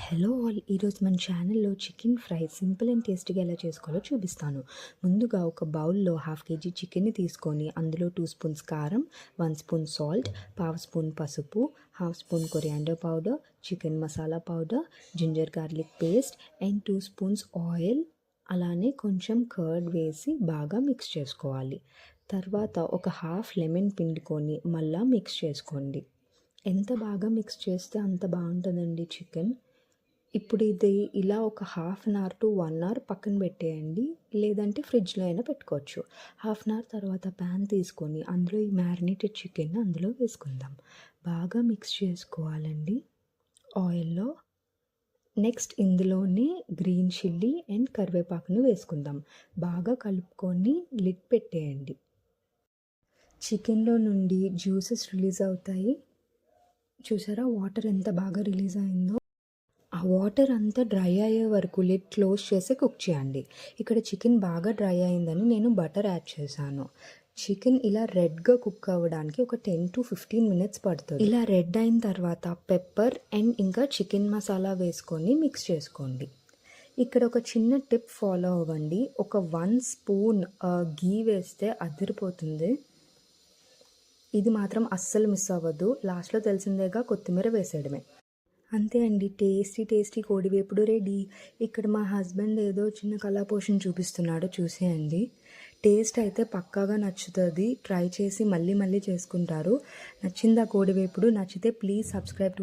Hello all, ఈరోజు మన ఛానల్లో చికెన్ ఫ్రై సింపుల్ అండ్ టేస్టీగా ఎలా చేసుకోవాలో చూపిస్తాను. ముందుగా ఒక బౌల్లో 1/2 kg చికెన్ని తీసుకొని అందులో 2 స్పూన్స్ కారం, 1 స్పూన్ సాల్ట్, 1/2 స్పూన్ పసుపు, 1/2 spoon coriander powder, chicken masala powder, ginger garlic paste and 2 spoons oil, అలానే కొంచెం కర్డ్ వేసి బాగా మిక్స్ చేసుకోవాలి. తర్వాత ఒక హాఫ్ లెమన్ పిండుకొని మళ్ళీ మిక్స్ చేసుకోండి. ఎంత బాగా మిక్స్ చేస్తే అంత బాగుంటుందండి చికెన్. ఇప్పుడు ఇది ఇలా ఒక 1/2 అవర్ టు 1 అవర్ పక్కన పెట్టేయండి, లేదంటే ఫ్రిడ్జ్లో అయినా పెట్టుకోవచ్చు. 1/2 అవర్ తర్వాత ప్యాన్ తీసుకొని అందులో ఈ మ్యారినేటెడ్ చికెన్ అందులో వేసుకుందాం. బాగా మిక్స్ చేసుకోవాలండి ఆయిల్లో. నెక్స్ట్ ఇందులోనే గ్రీన్ చిల్లీ అండ్ కరివేపాకును వేసుకుందాం. బాగా కలుపుకొని లిడ్ పెట్టేయండి. చికెన్లో నుండి జ్యూసెస్ రిలీజ్ అవుతాయి. చూసారా వాటర్ ఎంత బాగా రిలీజ్ అయిందో. ఆ వాటర్ అంతా డ్రై అయ్యే వరకు లిడ్ క్లోజ్ చేసి కుక్ చేయండి. ఇక్కడ చికెన్ బాగా డ్రై అయిందని నేను బటర్ యాడ్ చేశాను. చికెన్ ఇలా రెడ్గా కుక్ అవ్వడానికి ఒక 10 to 15 minutes పడుతుంది. ఇలా రెడ్ అయిన తర్వాత పెప్పర్ అండ్ ఇంకా చికెన్ మసాలా వేసుకొని మిక్స్ చేసుకోండి. ఇక్కడ ఒక చిన్న టిప్ ఫాలో అవ్వండి. ఒక 1 స్పూన్ గీ వేస్తే అదిరిపోతుంది. ఇది మాత్రం అస్సలు మిస్ అవ్వద్దు. లాస్ట్లో తెలిసిందేగా కొత్తిమీర వేసేయడమే. అంతే అండి, టేస్టీ కోడివేపుడు రెడీ. ఇక్కడ మా హస్బెండ్ ఏదో చిన్న కళాపోషణ చూపిస్తున్నాడు, చూసేయండి. టేస్ట్ అయితే పక్కాగా నచ్చుతుంది. ట్రై చేసి మళ్ళీ చేసుకుంటారు. నచ్చిందా కోడివేపుడు? నచ్చితే ప్లీజ్ సబ్స్క్రైబ్ టు